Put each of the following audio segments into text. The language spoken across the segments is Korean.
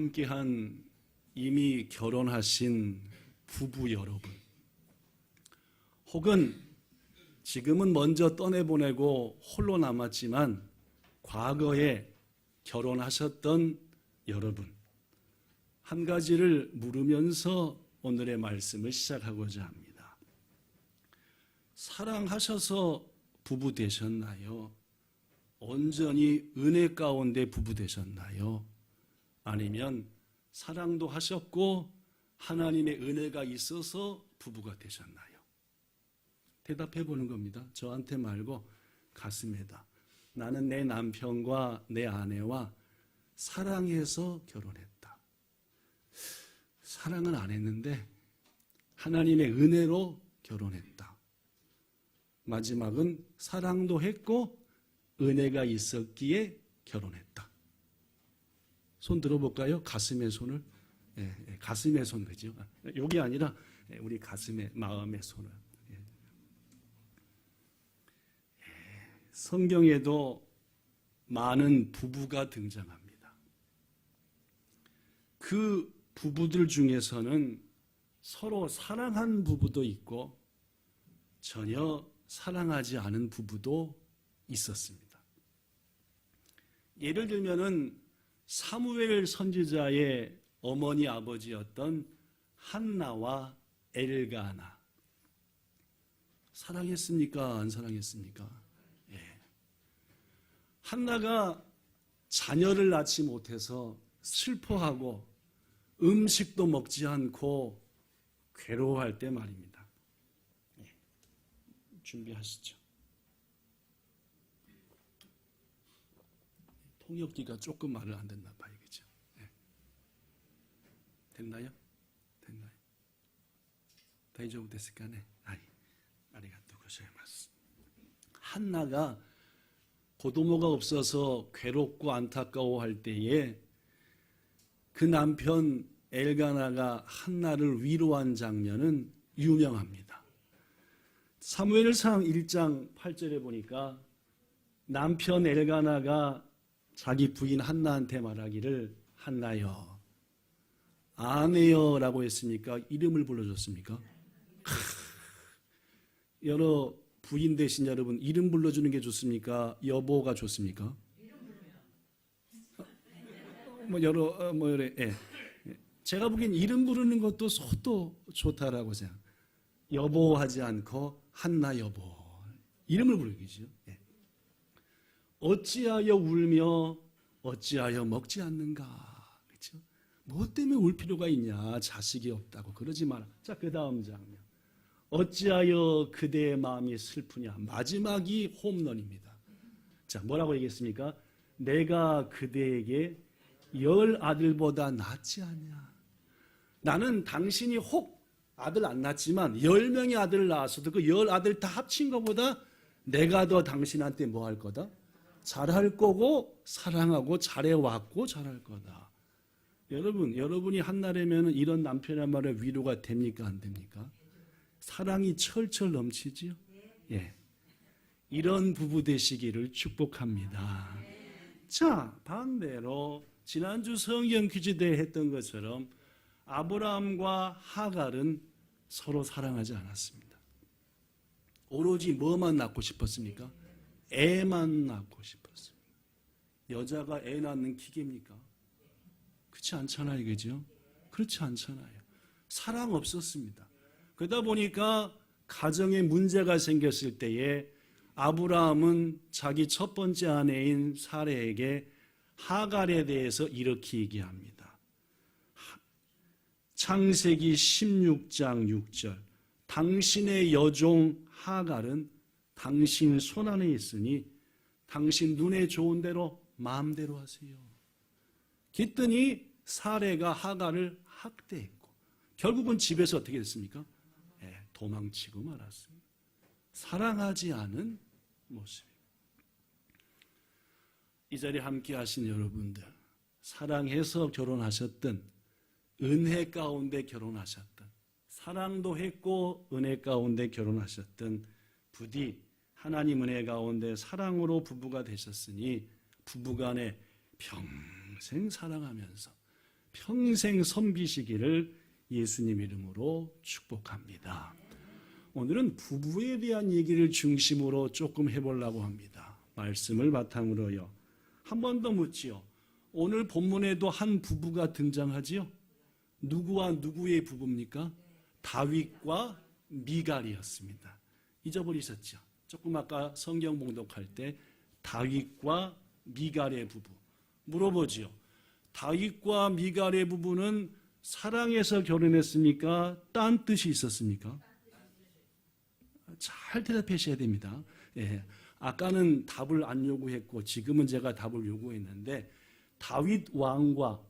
함께한 이미 결혼하신 부부 여러분, 혹은 지금은 먼저 떠내보내고 홀로 남았지만 과거에 결혼하셨던 여러분, 한 가지를 물으면서 오늘의 말씀을 시작하고자 합니다. 사랑하셔서 부부 되셨나요? 온전히 은혜 가운데 부부 되셨나요? 아니면 사랑도 하셨고 하나님의 은혜가 있어서 부부가 되셨나요? 대답해 보는 겁니다. 저한테 말고 가슴에다. 나는 내 남편과 내 아내와 사랑해서 결혼했다. 사랑은 안 했는데 하나님의 은혜로 결혼했다. 마지막은 사랑도 했고 은혜가 있었기에 결혼했다. 손 들어볼까요? 가슴의 손을. 가슴의 손 그죠? 여기 아니라 우리 가슴의 마음의 손을. 성경에도 많은 부부가 등장합니다. 그 부부들 중에서는 서로 사랑한 부부도 있고 전혀 사랑하지 않은 부부도 있었습니다. 예를 들면은 사무엘 선지자의 어머니 아버지였던 한나와 엘가나, 사랑했습니까? 안 사랑했습니까? 예. 한나가 자녀를 낳지 못해서 슬퍼하고 음식도 먹지 않고 괴로워할 때 말입니다. 예. 준비하시죠. 통역기가 조금 말을 안 듣나 봐요. 그죠? 네. 됐나요? 됐나요? 다이조부 됐을까네? 아리가또 고자이마스. 한나가 고도모가 없어서 괴롭고 안타까워할 때에 그 남편 엘가나가 한나를 위로한 장면은 유명합니다. 사무엘상 1장 8절에 보니까 남편 엘가나가 자기 부인 한나한테 말하기를 한나여, 아내여라고 했습니까? 이름을 불러줬습니까? 여러 부인 되신 여러분, 이름 불러주는 게 좋습니까? 여보가 좋습니까? 제가 보기엔 이름 부르는 것도 소도 좋다라고 생각. 여보 하지 않고 한나 여보. 이름을 부르기죠. 예. 어찌하여 울며 어찌하여 먹지 않는가. 그렇죠? 뭐 때문에 울 필요가 있냐. 자식이 없다고 그러지 마라. 자, 그 다음 장면. 어찌하여 그대의 마음이 슬프냐. 마지막이 홈런입니다. 자, 뭐라고 얘기했습니까? 내가 그대에게 10 아들보다 낫지 않냐. 나는 당신이 혹 아들 안 낳았지만 10명의 아들을 낳았어도 그 10 아들 다 합친 것보다 내가 더 당신한테 뭐 할 거다? 잘할 거고 사랑하고 잘해왔고 잘할 거다. 여러분, 여러분이 한나라면 이런 남편이야말로 위로가 됩니까? 안 됩니까? 사랑이 철철 넘치지요? 예. 이런 부부 되시기를 축복합니다. 자, 반대로 지난주 성경 퀴즈 대회 했던 것처럼 아브라함과 하갈은 서로 사랑하지 않았습니다. 오로지 뭐만 낳고 싶었습니까? 애만 낳고 싶었습니다. 여자가 애 낳는 기계입니까? 그렇지 않잖아요. 그죠? 그렇지 않잖아요. 사랑 없었습니다. 그러다 보니까 가정에 문제가 생겼을 때에 아브라함은 자기 첫 번째 아내인 사레에게 하갈에 대해서 이렇게 얘기합니다. 창세기 16장 6절. 당신의 여종 하갈은 당신 손 안에 있으니 당신 눈에 좋은 대로 마음대로 하세요. 그랬더니 사레가 하갈을 학대했고 결국은 집에서 어떻게 됐습니까? 도망치고 말았습니다. 사랑하지 않은 모습. 이 자리에 함께 하신 여러분들, 사랑해서 결혼하셨든 은혜 가운데 결혼하셨든 사랑도 했고 은혜 가운데 결혼하셨든 부디 하나님 은혜 가운데 사랑으로 부부가 되셨으니 부부간에 평생 사랑하면서 평생 섬기시기를 예수님 이름으로 축복합니다. 오늘은 부부에 대한 얘기를 중심으로 조금 해보려고 합니다. 말씀을 바탕으로요. 한 번 더 묻지요. 오늘 본문에도 한 부부가 등장하지요. 누구와 누구의 부부입니까? 다윗과 미갈이었습니다. 잊어버리셨죠? 조금 아까 성경 봉독할 때 다윗과 미갈의 부부 물어보지요. 다윗과 미갈의 부부는 사랑해서 결혼했습니까? 딴 뜻이 있었습니까? 잘 대답하셔야 됩니다. 예, 아까는 답을 안 요구했고 지금은 제가 답을 요구했는데 다윗 왕과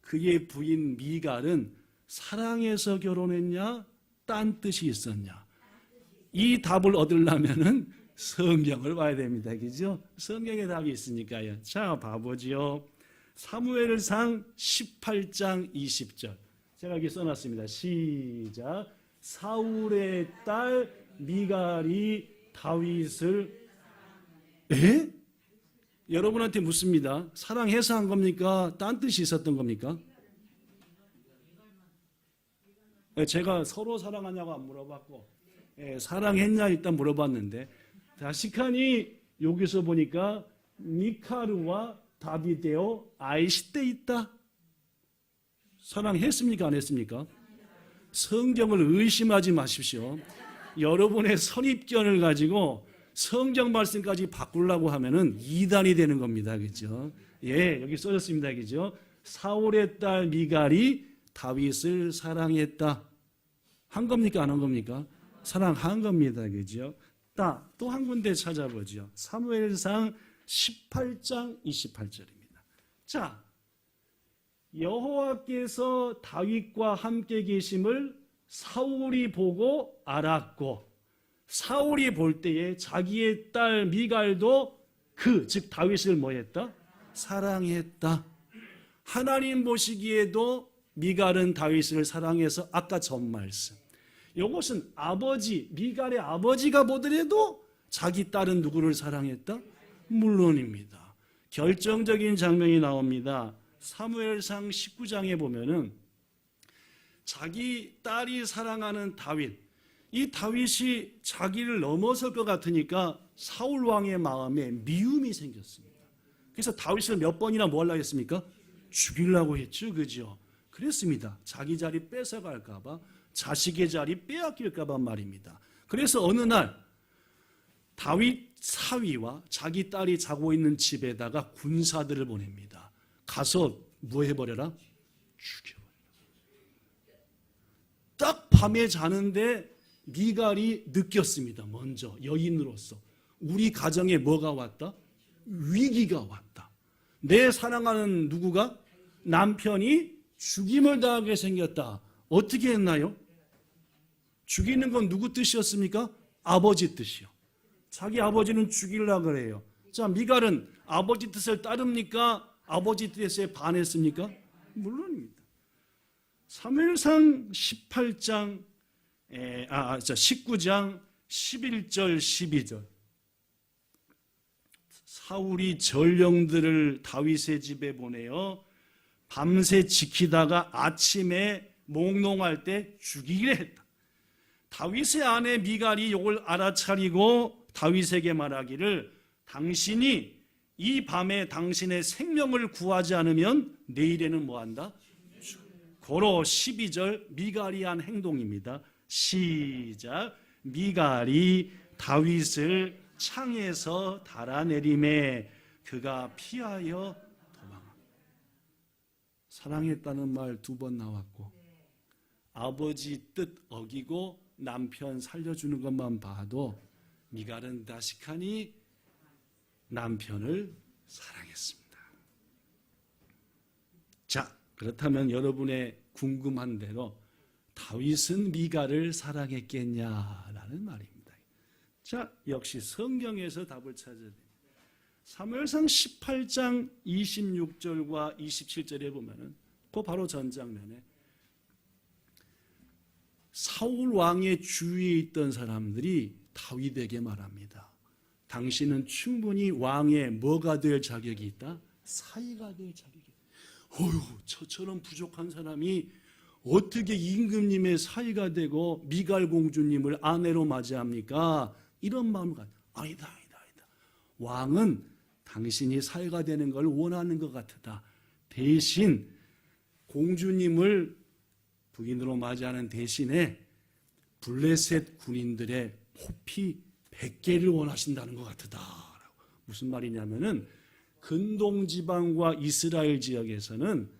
그의 부인 미갈은 사랑해서 결혼했냐? 딴 뜻이 있었냐? 이 답을 얻으려면은 성경을 봐야 됩니다. 그죠? 성경에 답이 있으니까요. 자, 봐보지요. 사무엘상 18장 20절. 제가 여기 써놨습니다. 시작. 사울의 딸 미갈이 다윗을 여러분한테 묻습니다. 사랑해서 한 겁니까? 딴 뜻이 있었던 겁니까? 제가 서로 사랑하냐고 안 물어봤고 사랑했냐 일단 물어봤는데 다시카니 여기서 보니까 미카르와 다비데오 아이시때 있다. 사랑했습니까? 안 했습니까? 성경을 의심하지 마십시오. 여러분의 선입견을 가지고 성경 말씀까지 바꾸려고 하면은 이단이 되는 겁니다. 그죠? 예, 여기 써졌습니다. 그죠? 사울의 딸 미갈이 다윗을 사랑했다. 한 겁니까? 안 한 겁니까? 사랑한 겁니다. 그죠? 또 한 군데 찾아보죠. 사무엘상 18장 28절입니다. 자, 여호와께서 다윗과 함께 계심을 사울이 보고 알았고 사울이 볼 때에 자기의 딸 미갈도 즉 다윗을 뭐했다? 사랑했다. 하나님 보시기에도 미갈은 다윗을 사랑해서 아까 전 말씀. 이것은 미갈의 아버지가 보더라도 자기 딸은 누구를 사랑했다? 물론입니다. 결정적인 장면이 나옵니다. 사무엘상 19장에 보면은 자기 딸이 사랑하는 다윗, 이 다윗이 자기를 넘어설 것 같으니까 사울 왕의 마음에 미움이 생겼습니다. 그래서 다윗을 몇 번이나 뭐 하려고 했습니까? 죽이려고 했죠. 그죠? 그랬습니다. 자기 자리 뺏어갈까 봐, 자식의 자리 빼앗길까 봐 말입니다. 그래서 어느 날 다윗 사위와 자기 딸이 자고 있는 집에다가 군사들을 보냅니다. 가서 뭐 해버려라? 죽여버려라. 딱 밤에 자는데 미갈이 느꼈습니다. 먼저 여인으로서 우리 가정에 뭐가 왔다? 위기가 왔다. 내 사랑하는 누구가? 남편이 죽임을 당하게 생겼다. 어떻게 했나요? 죽이는 건 누구 뜻이었습니까? 아버지 뜻이요. 자기 아버지는 죽이려고 그래요. 자, 미갈은 아버지 뜻을 따릅니까? 아버지 뜻에 반했습니까? 물론입니다. 사무엘상 19장 11절 12절. 사울이 전령들을 다윗의 집에 보내어 밤새 지키다가 아침에 몽롱할 때 죽이기로 했다. 다윗의 아내 미갈이 이걸 알아차리고 다윗에게 말하기를 당신이 이 밤에 당신의 생명을 구하지 않으면 내일에는 뭐한다? 고로 12절 미갈이 한 행동입니다. 시작. 미갈이 다윗을 창에서 달아내림에 그가 피하여 도망합니다. 사랑했다는 말 2번 나왔고 아버지 뜻 어기고 남편 살려주는 것만 봐도 미갈은 다시카니 남편을 사랑했습니다. 자, 그렇다면 여러분의 궁금한 대로 다윗은 미갈을 사랑했겠냐라는 말입니다. 자, 역시 성경에서 답을 찾아야 됩니다. 사무엘상 18장 26절과 27절에 보면은 그 바로 전 장면에 사울 왕의 주위에 있던 사람들이 다윗에게 말합니다. 당신은 충분히 왕의 뭐가 될 자격이 있다? 사위가 될 자격이 있다. 어휴, 저처럼 부족한 사람이 어떻게 임금님의 사이가 되고 미갈 공주님을 아내로 맞이합니까? 이런 마음을 가지고 아니다. 왕은 당신이 사이가 되는 걸 원하는 것 같다. 대신 공주님을 부인으로 맞이하는 대신에 블레셋 군인들의 포피 100개를 원하신다는 것 같다. 무슨 말이냐면은 근동지방과 이스라엘 지역에서는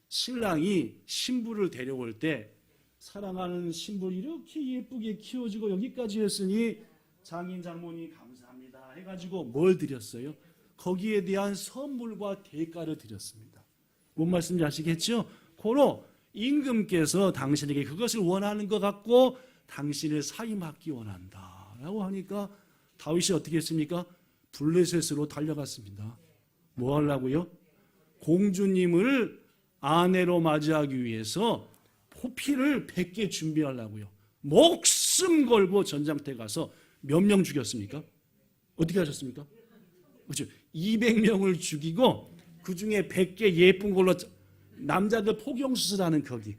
신랑이 신부를 데려올 때 사랑하는 신부를 이렇게 예쁘게 키워주고 여기까지 했으니 장인 장모님 감사합니다 해가지고 뭘 드렸어요? 거기에 대한 선물과 대가를 드렸습니다. 뭔 말씀인지 아시겠죠? 고로 임금께서 당신에게 그것을 원하는 것 같고 당신을 사임하기 원한다 라고 하니까 다윗이 어떻게 했습니까? 블레셋으로 달려갔습니다. 뭐 하려고요? 공주님을 아내로 맞이하기 위해서 포피를 100개 준비하려고요. 목숨 걸고 전장터에 가서 몇 명 죽였습니까? 어떻게 하셨습니까? 그렇죠. 200명을 죽이고 그 중에 100개 예쁜 걸로 남자들 포경수술하는 거기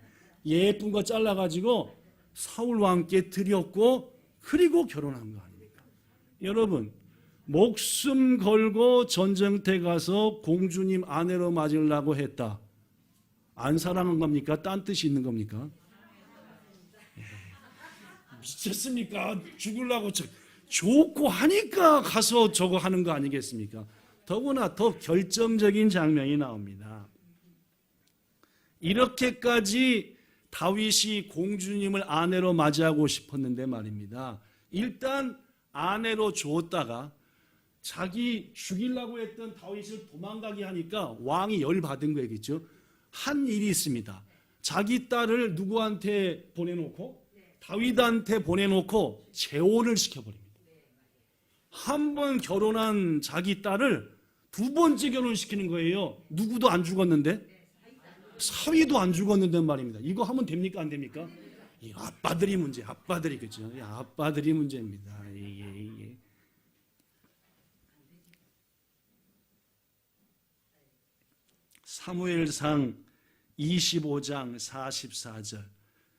예쁜 거 잘라가지고 사울 왕께 드렸고 그리고 결혼한 거 아닙니까? 여러분 목숨 걸고 전쟁터에 가서 공주님 아내로 맞으려고 했다. 안 사랑한 겁니까? 딴 뜻이 있는 겁니까? 미쳤습니까? 죽으려고 좋고 하니까 가서 저거 하는 거 아니겠습니까? 더구나 더 결정적인 장면이 나옵니다. 이렇게까지 다윗이 공주님을 아내로 맞이하고 싶었는데 말입니다. 일단 아내로 주었다가 자기 죽이려고 했던 다윗을 도망가게 하니까 왕이 열받은 거겠죠. 한 일이 있습니다. 자기 딸을 누구한테 보내놓고? 다윗한테 보내놓고 재혼을 시켜버립니다. 한 번 결혼한 자기 딸을 두 번째 결혼시키는 거예요. 누구도 안 죽었는데? 사위도 안 죽었는데 말입니다. 이거 하면 됩니까? 안 됩니까? 이 아빠들이 문제, 아빠들이 그죠? 아빠들이 문제입니다. 이게. 사무엘상 25장 44절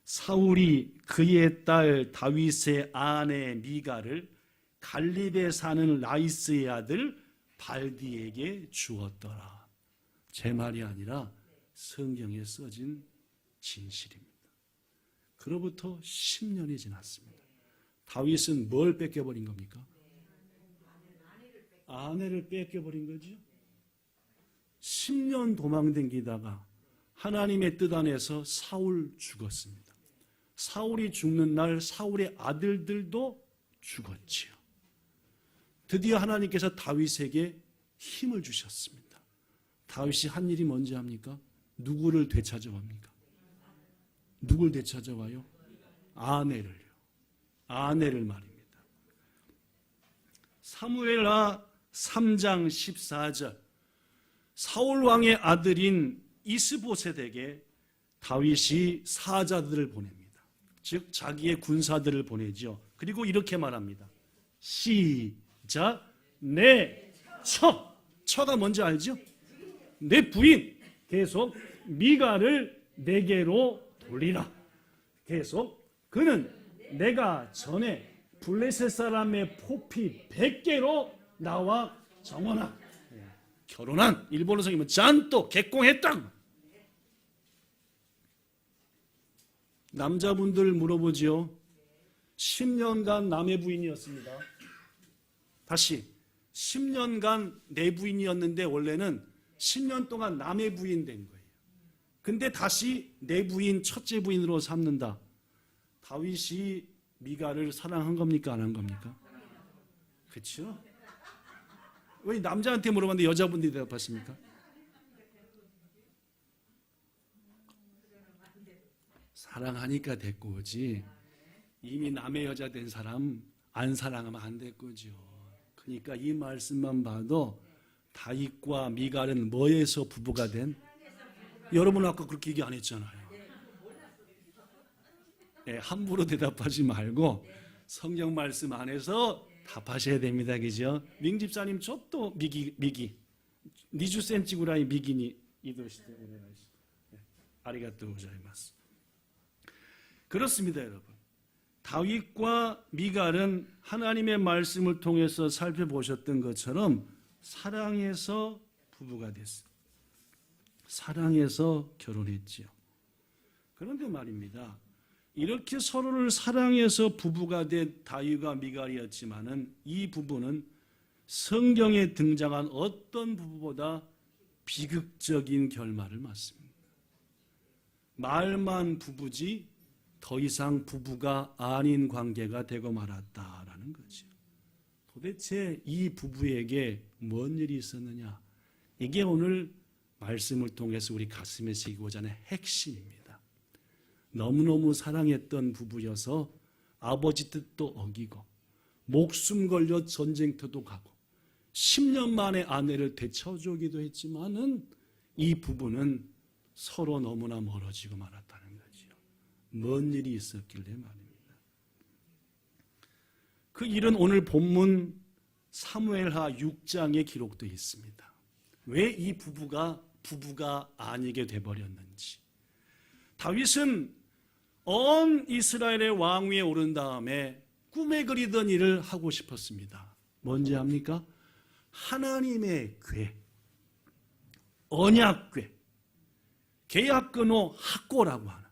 사울이 그의 딸 다윗의 아내 미갈을 갈립에 사는 라이스의 아들 발디에게 주었더라. 제 말이 아니라 성경에 써진 진실입니다. 그로부터 10년이 지났습니다. 다윗은 뭘 뺏겨버린 겁니까? 아내를 뺏겨버린 거죠. 10년 도망다니다가 하나님의 뜻 안에서 사울 죽었습니다. 사울이 죽는 날 사울의 아들들도 죽었지요. 드디어 하나님께서 다윗에게 힘을 주셨습니다. 다윗이 한 일이 뭔지 압니까? 누구를 되찾아옵니까? 누굴 되찾아와요? 아내를요. 아내를 말입니다. 사무엘하 3장 14절 사울 왕의 아들인 이스보셋에게 다윗이 사자들을 보냅니다. 즉 자기의 군사들을 보내죠. 그리고 이렇게 말합니다. 시작 내 처가 뭔지 알죠? 내 부인 계속 미갈을 내게로 돌리라. 계속 그는 내가 전에 블레셋 사람의 포피 100개로 나와 정원한 결혼한 일본어 성이면 짠또 개꽁했다. 남자분들 물어보지요. 10년간 남의 부인이었습니다. 다시 10년간 내 부인이었는데 원래는 10년 동안 남의 부인 된 거예요. 근데 다시 내 부인 첫째 부인으로 삼는다. 다윗이 미갈을 사랑한 겁니까? 안 한 겁니까? 그렇죠? 왜 남자한테 물어봤는데 여자분들이 대답하십니까? 사랑하니까 됐고 오지 이미 남의 여자 된 사람 안 사랑하면 안 될 거죠. 그러니까 이 말씀만 봐도 다윗과 미갈은 뭐에서 부부가 된? 여러분 아까 그렇게 얘기 안 했잖아요. 네, 함부로 대답하지 말고 성경 말씀 안에서 답하셔야 됩니다. 그죠? 밍 집사님 저또 미기 니주센 찌구라이 미기니 이도시대 오네가시. 아리가또 고자이마스. 그렇습니다, 여러분. 다윗과 미갈은 하나님의 말씀을 통해서 살펴보셨던 것처럼 사랑해서 부부가 됐어요. 사랑해서 결혼했지요. 그런데 말입니다. 이렇게 서로를 사랑해서 부부가 된 다윗과 미갈이었지만은 이 부부는 성경에 등장한 어떤 부부보다 비극적인 결말을 맞습니다. 말만 부부지 더 이상 부부가 아닌 관계가 되고 말았다라는 거죠. 도대체 이 부부에게 뭔 일이 있었느냐? 이게 오늘 말씀을 통해서 우리 가슴에 새기고자 하는 핵심입니다. 너무너무 사랑했던 부부여서 아버지 뜻도 어기고 목숨 걸려 전쟁터도 가고 10년 만에 아내를 되찾아오기도 했지만은 이 부부는 서로 너무나 멀어지고 말았다는 거지요. 뭔 일이 있었길래 말입니다. 그 일은 오늘 본문 사무엘하 6장에 기록되어 있습니다. 왜 이 부부가 아니게 돼버렸는지. 다윗은 온 이스라엘의 왕 위에 오른 다음에 꿈에 그리던 일을 하고 싶었습니다. 뭔지 압니까? 하나님의 궤, 언약궤, 계약근호 학고라고 하는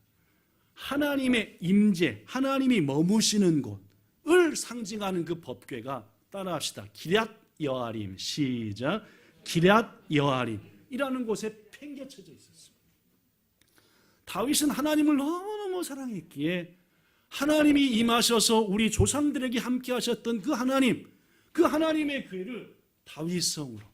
하나님의 임재, 하나님이 머무시는 곳을 상징하는 그 법궤가 따라합시다. 기럇 여아림, 시작. 기럇 여아림이라는 곳에 팽개쳐져 있었습니다. 다윗은 하나님을 너무너무 사랑했기에 하나님이 임하셔서 우리 조상들에게 함께 하셨던 그 하나님의 궤를 다윗성으로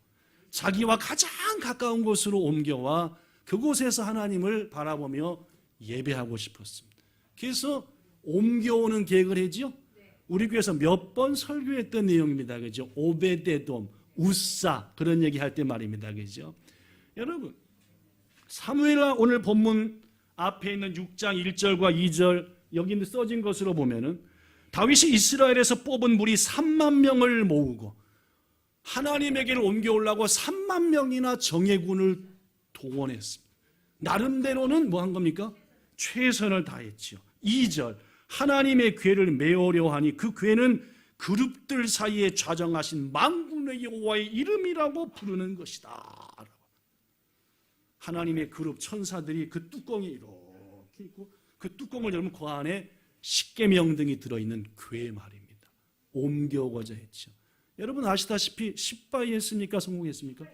자기와 가장 가까운 곳으로 옮겨와 그곳에서 하나님을 바라보며 예배하고 싶었습니다. 그래서 옮겨오는 계획을 했죠. 우리 교회에서 몇 번 설교했던 내용입니다. 그죠? 오베데돔, 우사 그런 얘기할 때 말입니다. 그죠? 여러분, 사무엘하 오늘 본문 앞에 있는 6장 1절과 2절 여기 써진 것으로 보면은 다윗이 이스라엘에서 뽑은 무리 3만 명을 모으고 하나님에게를 옮겨오려고 3만 명이나 정예군을 동원했습니다. 나름대로는 뭐 한 겁니까? 최선을 다했지요. 2절 하나님의 궤를 메우려 하니 그 궤는 그룹들 사이에 좌정하신 만군의 여호와의 이름이라고 부르는 것이다. 하나님의 그룹 천사들이 그 뚜껑이 이렇게 있고 그 뚜껑을 열면 그 안에 십계명 등이 들어있는 궤 말입니다. 옮겨오고자 했죠. 여러분 아시다시피 십바이 했습니까? 성공했습니까?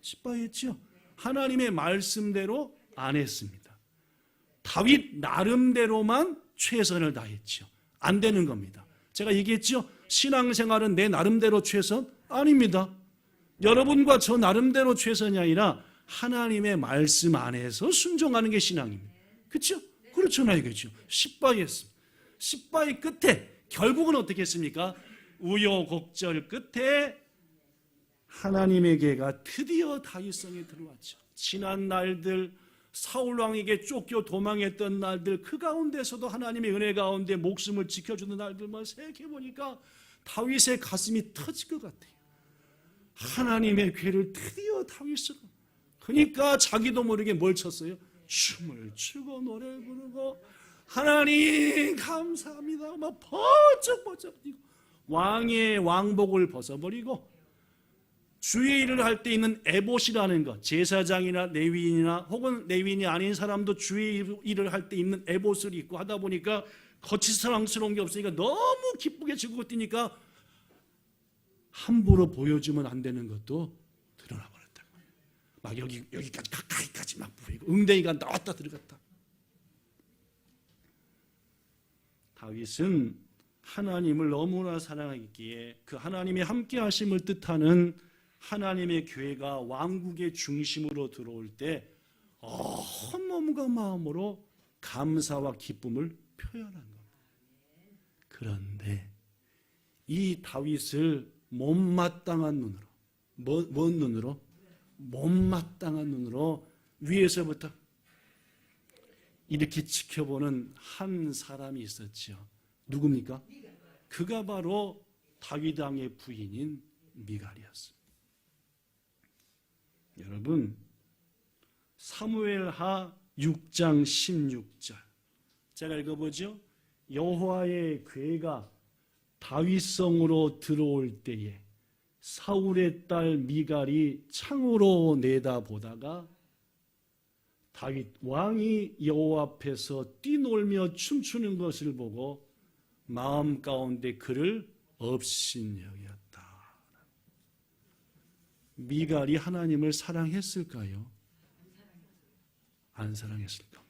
십바이 했죠. 하나님의 말씀대로 안 했습니다. 다윗 나름대로만 최선을 다했죠. 안 되는 겁니다. 제가 얘기했죠. 신앙생활은 내 나름대로 최선? 아닙니다. 여러분과 저 나름대로 최선이 아니라 하나님의 말씀 안에서 순종하는 게 신앙입니다. 그렇죠? 그렇잖아요. 그렇죠? 십바이 했습니다. 십바이 끝에 결국은 어떻게 했습니까? 우여곡절 끝에 하나님에게가 드디어 다윗성에 들어왔죠. 지난 날들 사울왕에게 쫓겨 도망했던 날들 그 가운데서도 하나님의 은혜 가운데 목숨을 지켜주는 날들만 생각해보니까 다윗의 가슴이 터질 것 같아요. 하나님의 궤를 드디어 다윗으로. 그러니까 자기도 모르게 뭘 쳤어요? 춤을 추고 노래를 부르고 하나님 감사합니다 막 번쩍번쩍 뛰고 왕의 왕복을 벗어버리고 주의 일을 할 때 있는 에봇이라는 것, 제사장이나 레위인이나 혹은 레위인이 아닌 사람도 주의 일을 할 때 있는 에봇을 입고 하다 보니까 거치사랑스러운 게 없으니까 너무 기쁘게 즐겁고 뛰니까 함부로 보여주면 안 되는 것도 드러나 버렸다. 막 여기까지 가까이까지 막 보이고 응대이가 나왔다 들어갔다. 다윗은 하나님을 너무나 사랑하기에 그 하나님의 함께 하심을 뜻하는 하나님의 교회가 왕국의 중심으로 들어올 때 온 몸과 마음으로 감사와 기쁨을 표현한 겁니다. 그런데 이 다윗을 못마땅한 눈으로 뭔 눈으로? 못마땅한 눈으로 위에서부터 이렇게 지켜보는 한 사람이 있었죠. 누굽니까? 그가 바로 다윗 왕의 부인인 미갈이었습니다. 여러분, 사무엘하 6장 16절. 제가 읽어보죠. 여호와의 궤가 다윗성으로 들어올 때에 사울의 딸 미갈이 창으로 내다보다가 다윗 왕이 여호와 앞에서 뛰놀며 춤추는 것을 보고 마음 가운데 그를 업신여겼다. 미갈이 하나님을 사랑했을까요? 안 사랑했을 겁니다.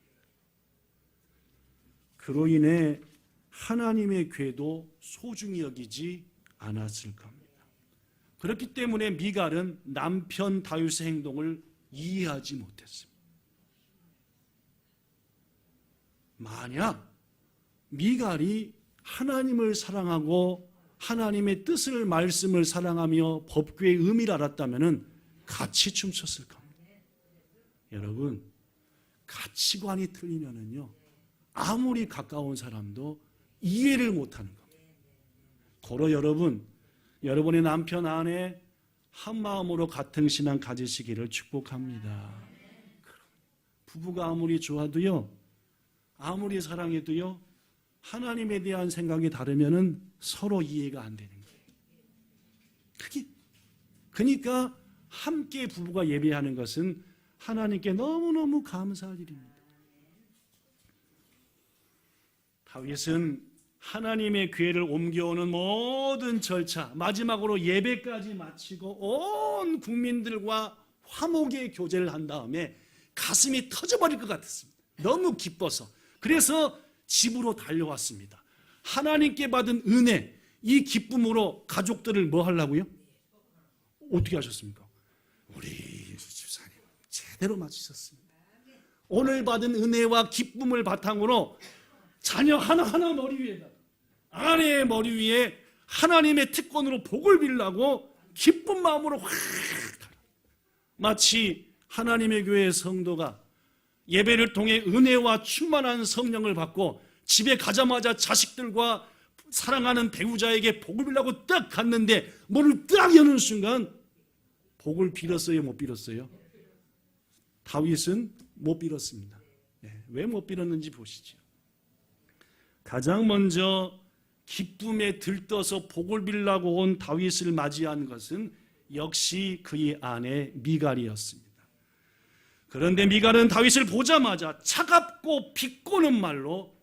그로 인해 하나님의 궤도 소중히 여기지 않았을 겁니다. 그렇기 때문에 미갈은 남편 다윗의 행동을 이해하지 못했습니다. 만약 미갈이 하나님을 사랑하고 하나님의 뜻을 말씀을 사랑하며 법궤의 의미를 알았다면 같이 춤췄을 겁니다. 여러분, 가치관이 틀리면은요 아무리 가까운 사람도 이해를 못하는 겁니다. 고로 여러분, 여러분의 남편 아내 한 마음으로 같은 신앙 가지시기를 축복합니다. 부부가 아무리 좋아도요, 아무리 사랑해도요, 하나님에 대한 생각이 다르면은 서로 이해가 안 되는 거예요. 그러니까 함께 부부가 예배하는 것은 하나님께 너무너무 감사할 일입니다. 다윗은 하나님의 궤를 옮겨오는 모든 절차, 마지막으로 예배까지 마치고 온 국민들과 화목의 교제를 한 다음에 가슴이 터져버릴 것 같았습니다. 너무 기뻐서. 그래서 집으로 달려왔습니다. 하나님께 받은 은혜, 이 기쁨으로 가족들을 뭐 하려고요? 어떻게 하셨습니까? 우리 집사님 제대로 맞추셨습니다. 오늘 받은 은혜와 기쁨을 바탕으로 자녀 하나하나 머리 위에다가 아내의 머리 위에 하나님의 특권으로 복을 빌라고 기쁜 마음으로 확 마치 하나님의 교회의 성도가 예배를 통해 은혜와 충만한 성령을 받고 집에 가자마자 자식들과 사랑하는 배우자에게 복을 빌라고 딱 갔는데 문을 딱 여는 순간 복을 빌었어요? 못 빌었어요? 다윗은 못 빌었습니다. 왜 못 빌었는지 보시죠. 가장 먼저 기쁨에 들떠서 복을 빌라고 온 다윗을 맞이한 것은 역시 그의 아내 미갈이었습니다. 그런데 미갈은 다윗을 보자마자 차갑고 비꼬는 말로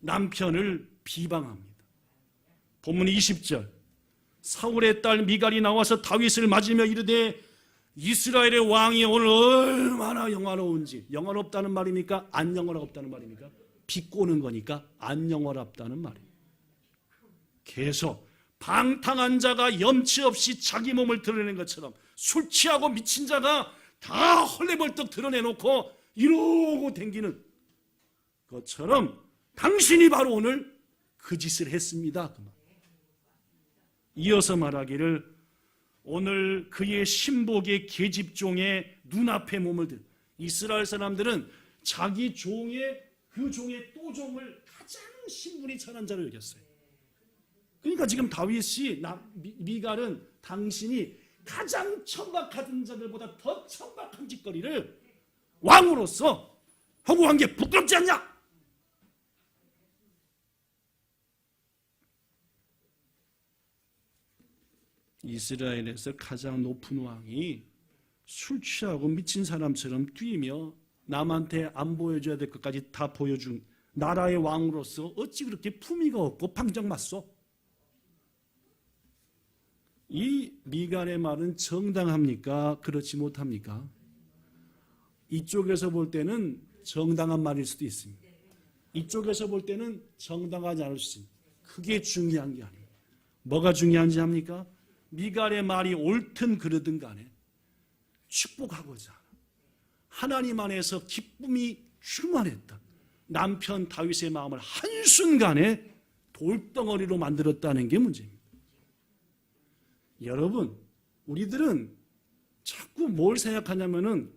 남편을 비방합니다. 본문 20절, 사울의 딸 미갈이 나와서 다윗을 맞으며 이르되 이스라엘의 왕이 오늘 얼마나 영화로운지. 영화롭다는 말입니까? 안 영화롭다는 말입니까? 비꼬는 거니까 안 영화롭다는 말입니다. 계속 방탕한 자가 염치 없이 자기 몸을 드러낸 것처럼 술 취하고 미친 자가 다 헐레벌떡 드러내놓고 이러고 댕기는 것처럼 당신이 바로 오늘 그 짓을 했습니다. 이어서 말하기를 오늘 그의 신복의 계집종의 눈앞에 몸을 든 이스라엘 사람들은 자기 종의 그 종의 또종을 가장 신분이 천한 자로 여겼어요. 그러니까 지금 다윗이 미갈은 당신이 가장 천박한 자들보다 더 천박한 짓거리를 왕으로서 하고 한 게 부끄럽지 않냐? 이스라엘에서 가장 높은 왕이 술 취하고 미친 사람처럼 뛰며 남한테 안 보여줘야 될 것까지 다 보여준 나라의 왕으로서 어찌 그렇게 품위가 없고 방정맞소? 이 미갈의 말은 정당합니까? 그렇지 못합니까? 이쪽에서 볼 때는 정당한 말일 수도 있습니다. 이쪽에서 볼 때는 정당하지 않을 수 있습니다. 그게 중요한 게 아니에요. 뭐가 중요한지 압니까? 미갈의 말이 옳든 그르든 간에 축복하고자 하나님 안에서 기쁨이 충만했던 남편 다윗의 마음을 한순간에 돌덩어리로 만들었다는 게 문제입니다. 여러분, 우리들은 자꾸 뭘 생각하냐면은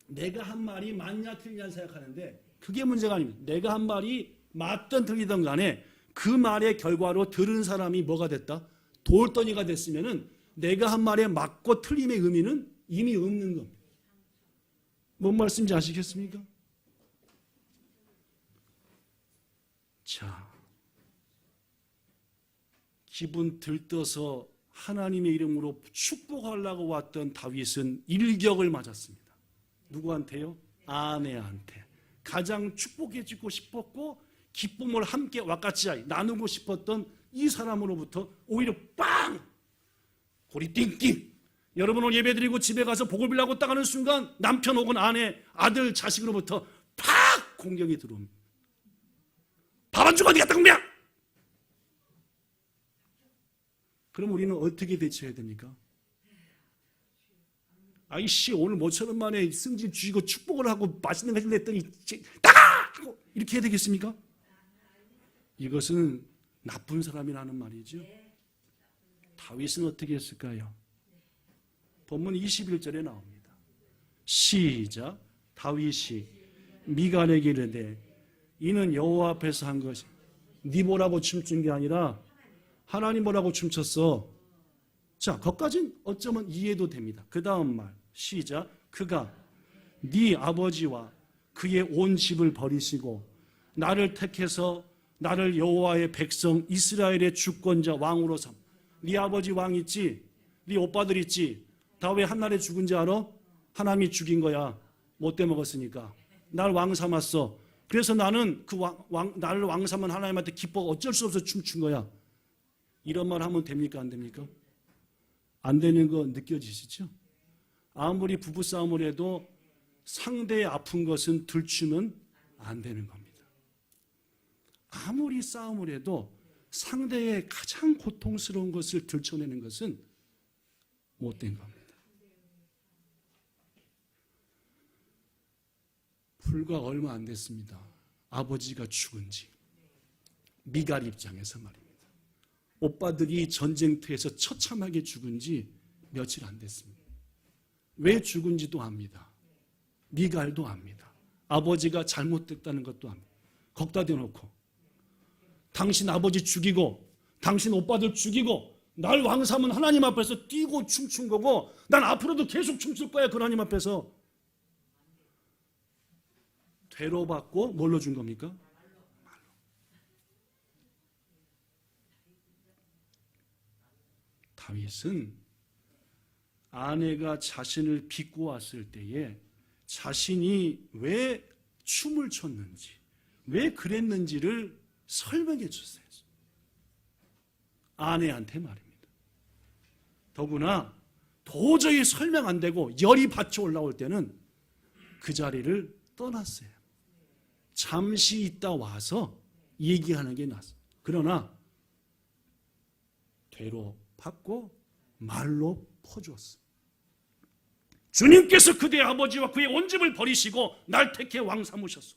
내가 한 말이 맞냐 틀리냐 생각하는데 그게 문제가 아닙니다. 내가 한 말이 맞든 틀리든 간에 그 말의 결과로 들은 사람이 뭐가 됐다? 돌덩이가 됐으면은 내가 한 말에 맞고 틀림의 의미는 이미 없는 겁니다. 뭔 말씀인지 아시겠습니까? 자, 기분 들떠서 하나님의 이름으로 축복하려고 왔던 다윗은 일격을 맞았습니다. 누구한테요? 아내한테. 가장 축복해주고 싶었고 기쁨을 함께 왁같이 나누고 싶었던 이 사람으로부터 오히려 빵! 고리 띵띵! 여러분 오늘 예배드리고 집에 가서 복을 빌라고 딱 하는 순간 남편 혹은 아내, 아들, 자식으로부터 팍! 공격이 들어옵니다. 밥 안 주고 어디 갔다 공략! 그럼 우리는 어떻게 대처해야 됩니까? 아이씨 오늘 모처럼 만에 승진 주시고 축복을 하고 맛있는 거 냈더니 나가! 이렇게 해야 되겠습니까? 이것은 나쁜 사람이라는 말이죠. 다윗은 어떻게 했을까요? 본문 21절에 나옵니다. 시작. 다윗이 미갈에게 이르되 이는 여호와 앞에서 한 것이 네 보라고 춤춘 게 아니라 하나님 보라고 춤췄어. 자, 거기까지는 어쩌면 이해도 됩니다. 그 다음 말 시작. 그가 네 아버지와 그의 온 집을 버리시고 나를 택해서 나를 여호와의 백성 이스라엘의 주권자 왕으로 삼. 네 아버지 왕 있지? 네 오빠들 있지? 다 왜 한날에 죽은지 알아? 하나님이 죽인 거야. 못돼 먹었으니까. 날 왕 삼았어. 그래서 나는 나를 왕 삼은 하나님한테 기뻐 어쩔 수 없어 춤춘 거야. 이런 말 하면 됩니까? 안 됩니까? 안 되는 거 느껴지시죠? 아무리 부부싸움을 해도 상대의 아픈 것은 들추면 안 되는 겁니다. 아무리 싸움을 해도 상대의 가장 고통스러운 것을 들춰내는 것은 못된 겁니다. 불과 얼마 안 됐습니다. 아버지가 죽은 지. 미갈 입장에서 말입니다. 오빠들이 전쟁터에서 처참하게 죽은 지 며칠 안 됐습니다. 왜 죽은지도 압니다. 미갈도 압니다. 아버지가 잘못됐다는 것도 압니다. 거기다 대놓고 당신 아버지 죽이고 당신 오빠들 죽이고 날 왕 삼은 하나님 앞에서 뛰고 춤춘 거고 난 앞으로도 계속 춤출 거야. 그 하나님 앞에서. 되로받고 뭘로 준 겁니까? 말로. 다윗은 아내가 자신을 빚고 왔을 때에 자신이 왜 춤을 췄는지 왜 그랬는지를 설명해 줬어요. 아내한테 말입니다. 더구나 도저히 설명 안 되고 열이 받쳐 올라올 때는 그 자리를 떠났어요. 잠시 있다 와서 얘기하는 게 낫어요. 그러나 되로 받고 말로 퍼주었어요. 주님께서 그대의 아버지와 그의 온 집을 버리시고 날 택해 왕 삼으셨어.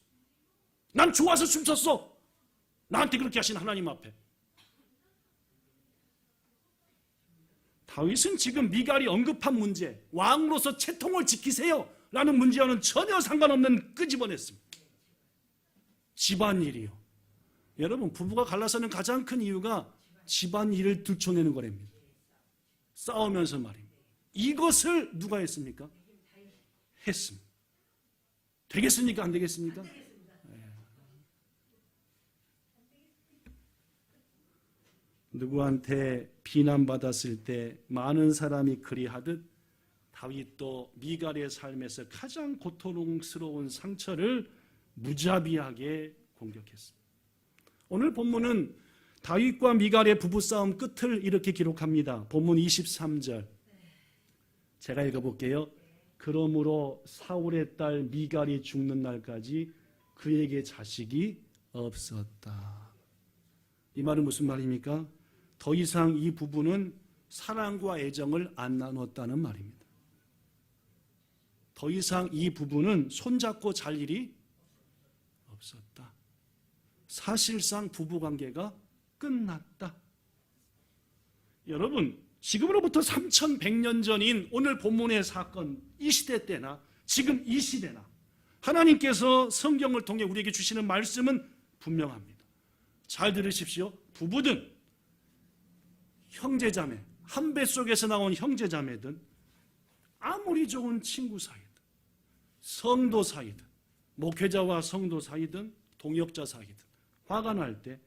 난 좋아서 춤췄어. 나한테 그렇게 하신 하나님 앞에. 다윗은 지금 미갈이 언급한 문제, 왕으로서 채통을 지키세요 라는 문제와는 전혀 상관없는 끄집어냈습니다. 집안일이요. 여러분 부부가 갈라서는 가장 큰 이유가 집안일을 들춰내는 거랍니다. 싸우면서 말입니다. 이것을 누가 했습니까? 했습니다. 되겠습니까? 안 되겠습니까? 누구한테 비난받았을 때 많은 사람이 그리하듯 다윗도 미갈의 삶에서 가장 고통스러운 상처를 무자비하게 공격했습니다. 오늘 본문은 다윗과 미갈의 부부싸움 끝을 이렇게 기록합니다. 본문 23절 제가 읽어볼게요. 그러므로 사울의 딸 미갈이 죽는 날까지 그에게 자식이 없었다. 이 말은 무슨 말입니까? 더 이상 이 부부는 사랑과 애정을 안 나눴다는 말입니다. 더 이상 이 부부는 손잡고 잘 일이 없었다. 사실상 부부관계가 끝났다. 여러분, 지금으로부터 3100년 전인 오늘 본문의 사건, 이 시대 때나 지금 이 시대나 하나님께서 성경을 통해 우리에게 주시는 말씀은 분명합니다. 잘 들으십시오. 부부든 형제자매, 한 배 속에서 나온 형제자매든 아무리 좋은 친구 사이든 성도 사이든 목회자와 성도 사이든 동역자 사이든 화가 날 때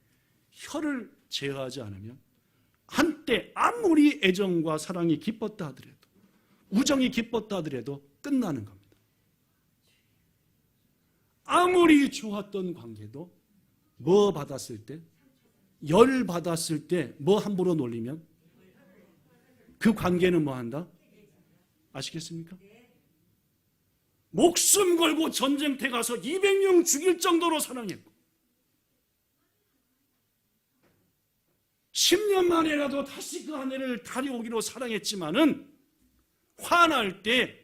혀를 제어하지 않으면 한때 아무리 애정과 사랑이 깊었다 하더라도 우정이 깊었다 하더라도 끝나는 겁니다. 아무리 좋았던 관계도 뭐 받았을 때, 열 받았을 때 뭐 함부로 놀리면 그 관계는 뭐 한다? 아시겠습니까? 목숨 걸고 전쟁터에 가서 200명 죽일 정도로 사랑했고 10년 만에라도 다시 그 아내를 다려오기로 사랑했지만은 화날 때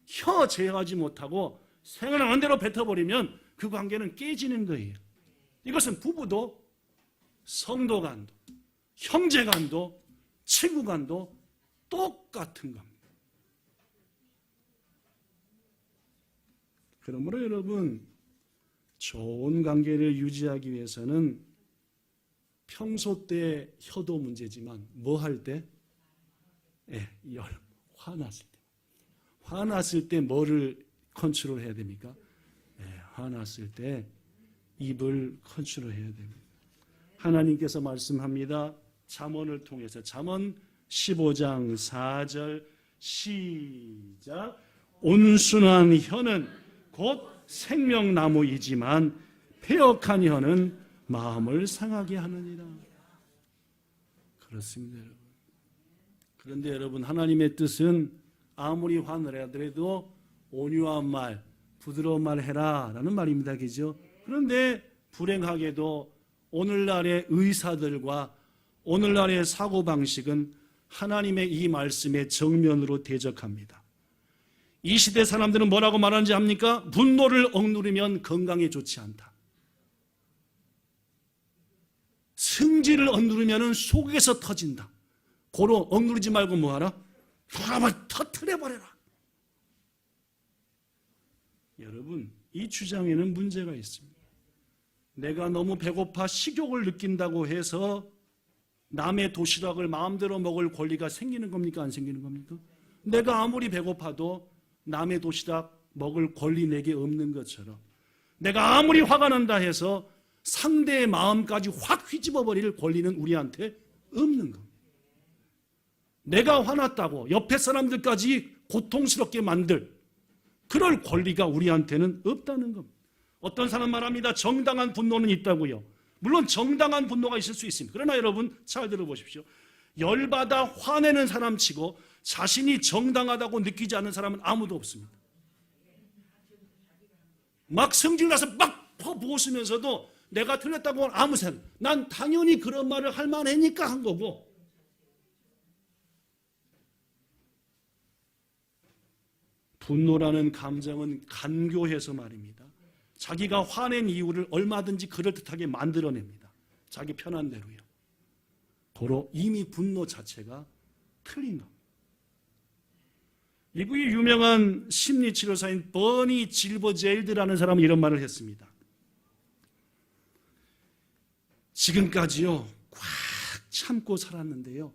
혀 제어하지 못하고 생각나는 대로 뱉어버리면 그 관계는 깨지는 거예요. 이것은 부부도 성도 간도 형제 간도 친구 간도 똑같은 겁니다. 그러므로 여러분, 좋은 관계를 유지하기 위해서는 평소 때 혀도 문제지만 뭐 할 때? 화났을 때. 화났을 때 뭐를 컨트롤해야 됩니까? 화났을 때 입을 컨트롤해야 됩니다. 하나님께서 말씀합니다. 잠언을 통해서 잠언 15장 4절 시작. 온순한 혀는 곧 생명나무이지만 패역한 혀는 마음을 상하게 하느니라. 그렇습니다, 여러분. 그런데 여러분, 하나님의 뜻은 아무리 화를 하더라도 온유한 말, 부드러운 말 해라 라는 말입니다. 그죠? 그런데 불행하게도 오늘날의 의사들과 오늘날의 사고방식은 하나님의 이 말씀에 정면으로 대적합니다. 이 시대 사람들은 뭐라고 말하는지 압니까? 분노를 억누르면 건강에 좋지 않다. 승질을 억누르면 속에서 터진다. 고로 억누르지 말고 뭐하라? 한번 터뜨려버려라. 여러분, 이 주장에는 문제가 있습니다. 내가 너무 배고파 식욕을 느낀다고 해서 남의 도시락을 마음대로 먹을 권리가 생기는 겁니까? 안 생기는 겁니까? 내가 아무리 배고파도 남의 도시락 먹을 권리 내게 없는 것처럼 내가 아무리 화가 난다 해서 상대의 마음까지 확 휘집어버릴 권리는 우리한테 없는 겁니다. 내가 화났다고 옆에 사람들까지 고통스럽게 만들 그럴 권리가 우리한테는 없다는 겁니다. 어떤 사람 말합니다. 정당한 분노는 있다고요. 물론 정당한 분노가 있을 수 있습니다. 그러나 여러분 잘 들어보십시오. 열받아 화내는 사람 치고 자신이 정당하다고 느끼지 않는 사람은 아무도 없습니다. 막 성질나서 막 퍼부으시면서도 내가 틀렸다고 아무 생각. 난 당연히 그런 말을 할 만하니까 한 거고. 분노라는 감정은 간교해서 말입니다. 자기가 화낸 이유를 얼마든지 그럴듯하게 만들어냅니다. 자기 편한 대로요. 고로 이미 분노 자체가 틀린 겁니다. 미국의 유명한 심리치료사인 버니 질버제일드라는 사람은 이런 말을 했습니다. 지금까지요 꽉 참고 살았는데요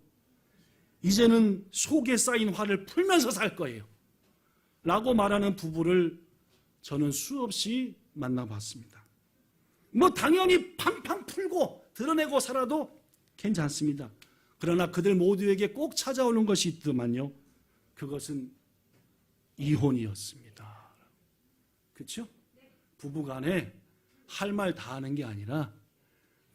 이제는 속에 쌓인 화를 풀면서 살 거예요 라고 말하는 부부를 저는 수없이 만나봤습니다. 뭐 당연히 팡팡 풀고 드러내고 살아도 괜찮습니다. 그러나 그들 모두에게 꼭 찾아오는 것이 있더만요. 그것은 이혼이었습니다. 그렇죠? 부부간에 할 말 다 하는 게 아니라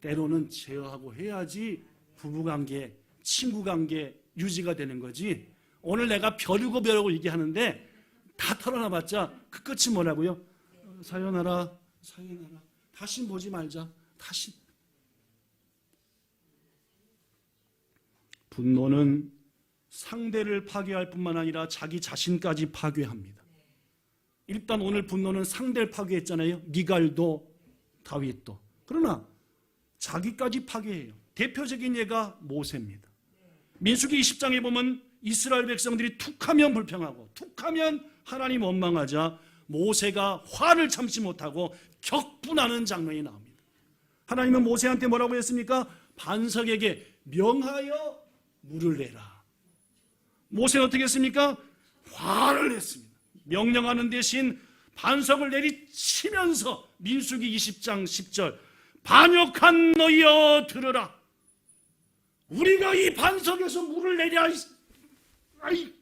때로는 제어하고 해야지 부부관계, 친구관계 유지가 되는 거지. 오늘 내가 벼르고 얘기하는데 다 털어놔봤자 그 끝이 뭐라고요? 사요나라, 사요나라. 다시 보지 말자. 다시. 분노는 상대를 파괴할 뿐만 아니라 자기 자신까지 파괴합니다. 일단 오늘 분노는 상대를 파괴했잖아요. 미갈도 다윗도. 그러나 자기까지 파괴해요. 대표적인 예가 모세입니다. 민수기 20장에 보면 이스라엘 백성들이 툭하면 불평하고 툭하면 하나님 원망하자 모세가 화를 참지 못하고 격분하는 장면이 나옵니다. 하나님은 모세한테 뭐라고 했습니까? 반석에게 명하여 물을 내라. 모세는 어떻게 했습니까? 화를 냈습니다. 명령하는 대신 반석을 내리치면서 민수기 20장 10절 반역한 너희여 들으라. 우리가 이 반석에서 물을 내랴. 아이.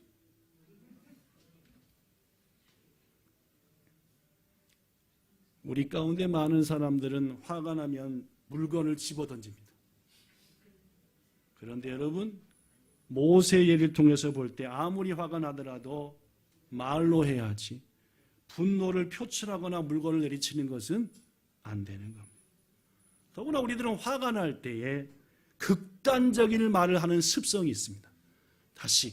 우리 가운데 많은 사람들은 화가 나면 물건을 집어던집니다. 그런데 여러분, 모세 예를 통해서 볼 때 아무리 화가 나더라도 말로 해야지 분노를 표출하거나 물건을 내리치는 것은 안 되는 겁니다. 더구나 우리들은 화가 날 때에 극단적인 말을 하는 습성이 있습니다. 다시,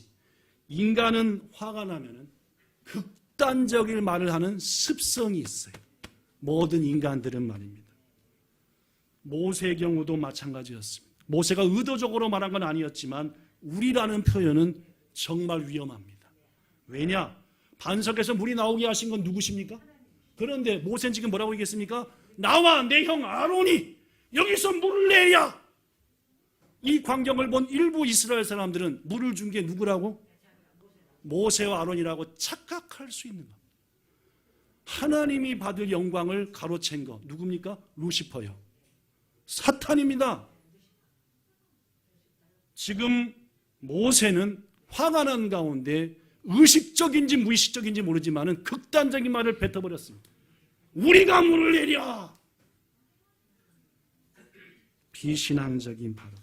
인간은 화가 나면 극단적인 말을 하는 습성이 있어요. 모든 인간들은 말입니다. 모세의 경우도 마찬가지였습니다. 모세가 의도적으로 말한 건 아니었지만 우리라는 표현은 정말 위험합니다. 왜냐? 반석에서 물이 나오게 하신 건 누구십니까? 그런데 모세는 지금 뭐라고 얘기했습니까? 나와 내 형 아론이 여기서 물을 내랴. 이 광경을 본 일부 이스라엘 사람들은 물을 준 게 누구라고? 모세와 아론이라고 착각할 수 있는 겁니다. 하나님이 받을 영광을 가로챈 거 누굽니까? 루시퍼요. 사탄입니다. 지금 모세는 화가 난 가운데 의식적인지 무의식적인지 모르지만 극단적인 말을 뱉어버렸습니다. 우리가 물을 내랴. 비신앙적인 발언.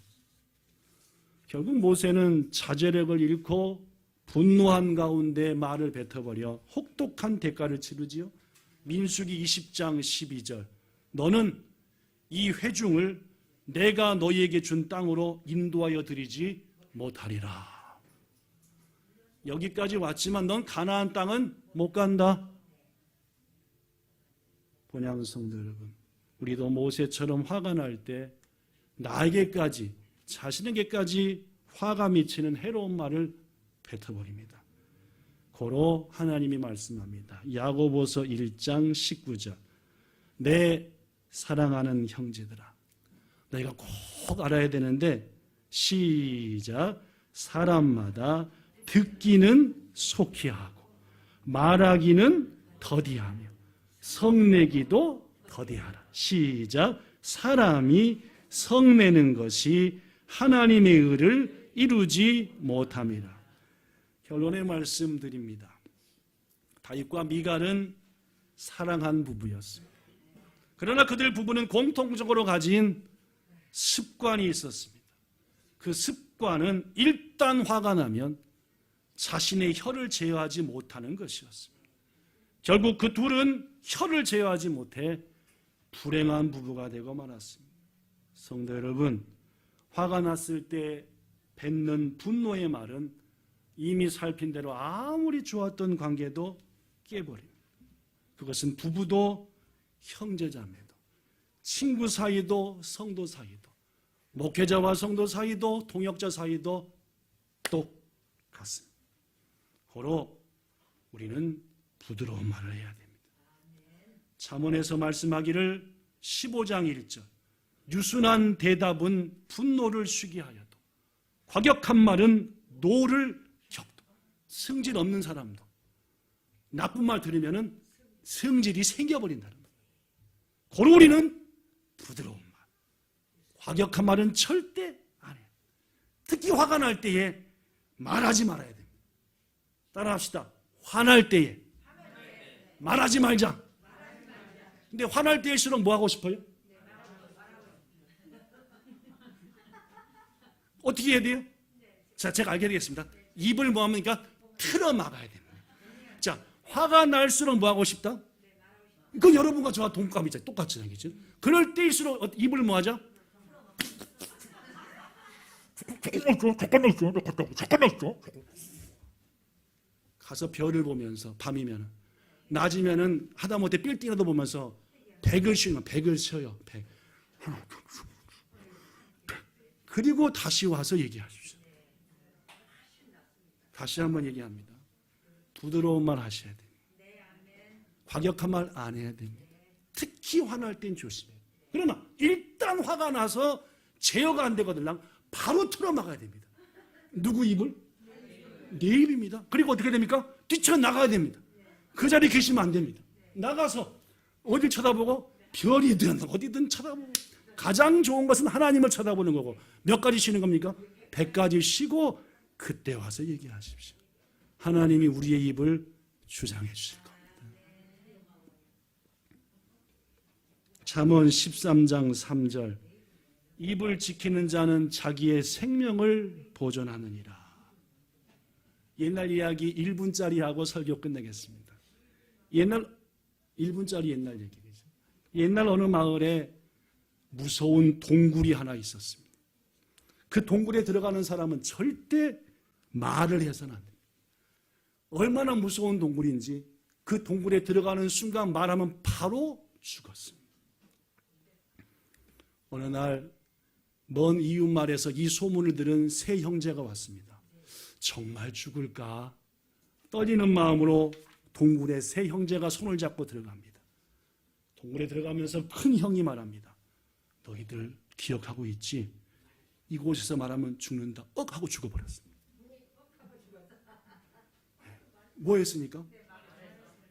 결국 모세는 자제력을 잃고 분노한 가운데 말을 뱉어버려 혹독한 대가를 치르지요. 민수기 20장 12절 너는 이 회중을 내가 너희에게 준 땅으로 인도하여 드리지 못하리라. 여기까지 왔지만 넌 가나안 땅은 못 간다. 본향 성도 여러분, 우리도 모세처럼 화가 날 때 나에게까지 자신에게까지 화가 미치는 해로운 말을 뱉어버립니다. 고로 하나님이 말씀합니다. 야고보서 1장 19절 내 사랑하는 형제들아, 너희가 꼭 알아야 되는데 시작. 사람마다 듣기는 속히 하고 말하기는 더디하며 성내기도 더디하라. 시작. 사람이 성내는 것이 하나님의 의를 이루지 못함이라. 결론의 말씀드립니다. 다윗과 미갈은 사랑한 부부였습니다. 그러나 그들 부부는 공통적으로 가진 습관이 있었습니다. 그 습관은 일단 화가 나면 자신의 혀를 제어하지 못하는 것이었습니다. 결국 그 둘은 혀를 제어하지 못해 불행한 부부가 되고 말았습니다. 성도 여러분, 화가 났을 때 뱉는 분노의 말은 이미 살핀 대로 아무리 좋았던 관계도 깨버립니다. 그것은 부부도 형제자매도 친구 사이도 성도 사이도 목회자와 성도 사이도 동역자 사이도 똑같습니다. 고로 우리는 부드러운 말을 해야 됩니다. 잠언에서 말씀하기를 15장 1절 유순한 대답은 분노를 쉬게 하여도 과격한 말은 노를 격도. 성질 없는 사람도 나쁜 말 들으면 성질이 생겨버린다는 거예요. 고로 우리는 부드러운 말, 과격한 말은 절대 안 해요. 특히 화가 날 때에 말하지 말아야 됩니다. 따라합시다. 화날 때에 말하지 말자. 근데 화날 때일수록 뭐 하고 싶어요? 어떻게 해야 돼요? 자, 제가 알게 되겠습니다. 입을 뭐 합니까? 틀어 막아야 됩니다. 자, 화가 날수록 뭐 하고 싶다? 그 여러분과 저와 동감이죠. 똑같이 생기죠. 그럴 때일수록 입을 뭐 하자? 잠깐만 있어. 가서 별을 보면서 밤이면 낮이면은 하다못해 빌딩이라도 보면서 100을 쉬면 100을 쉬어요. 100. 그리고 다시 와서 얘기하십시오. 다시 한번 얘기합니다. 부드러운 말 하셔야 됩니다. 과격한 말 안 해야 됩니다. 특히 화날 땐 조심해요. 그러나 일단 화가 나서 제어가 안 되거든요. 바로 틀어막아야 됩니다. 누구 입을? 내 입입니다. 그리고 어떻게 됩니까? 뛰쳐나가야 됩니다. 그 자리에 계시면 안 됩니다. 나가서 어딜 쳐다보고? 별이든 어디든 쳐다보고, 가장 좋은 것은 하나님을 쳐다보는 거고, 몇 가지 쉬는 겁니까? 100가지 쉬고 그때 와서 얘기하십시오. 하나님이 우리의 입을 주장해 주실 겁니다. 잠언 13장 3절, 입을 지키는 자는 자기의 생명을 보존하느니라. 옛날 이야기 1분짜리 하고 설교 끝내겠습니다. 옛날 1분짜리 옛날 얘기죠. 옛날 어느 마을에 무서운 동굴이 하나 있었습니다. 그 동굴에 들어가는 사람은 절대 말을 해서는 안 됩니다. 얼마나 무서운 동굴인지 그 동굴에 들어가는 순간 말하면 바로 죽었습니다. 어느 날 먼 이웃 마을에서 이 소문을 들은 세 형제가 왔습니다. 정말 죽을까? 떨리는 마음으로 동굴에 세 형제가 손을 잡고 들어갑니다. 동굴에 들어가면서 큰 형이 말합니다. 너희들 기억하고 있지? 이곳에서 말하면 죽는다. 하고 죽어버렸습니다. 뭐 했습니까?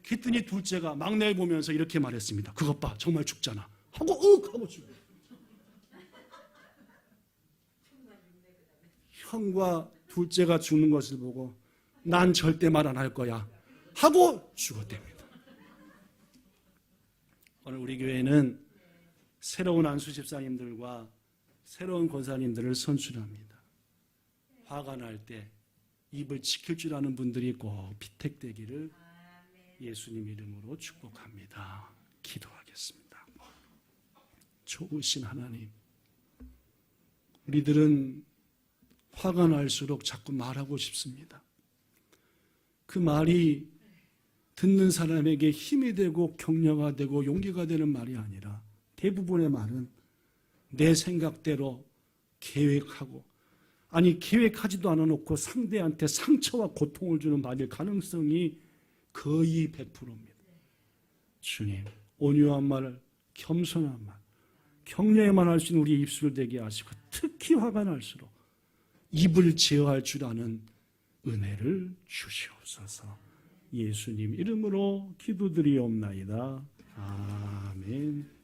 그랬더니 둘째가 막내를 보면서 이렇게 말했습니다. 그것 봐, 정말 죽잖아. 하고 하고 죽어요. 형과 둘째가 죽는 것을 보고 난 절대 말 안 할 거야 하고 죽었답니다. 오늘 우리 교회는 새로운 안수 집사님들과 새로운 권사님들을 선출합니다. 화가 날 때 입을 지킬 줄 아는 분들이 꼭 피택되기를 예수님 이름으로 축복합니다. 기도하겠습니다. 좋으신 하나님, 우리들은 화가 날수록 자꾸 말하고 싶습니다. 그 말이 듣는 사람에게 힘이 되고 격려가 되고 용기가 되는 말이 아니라 대부분의 말은 내 생각대로 계획하고, 아니 계획하지도 않아놓고 상대한테 상처와 고통을 주는 말일 가능성이 거의 100%입니다. 주님, 온유한 말, 겸손한 말, 격려에만 할 수 있는 우리의 입술을 되게 하시고, 특히 화가 날수록 입을 제어할 줄 아는 은혜를 주시옵소서. 예수님 이름으로 기도드리옵나이다. 아멘.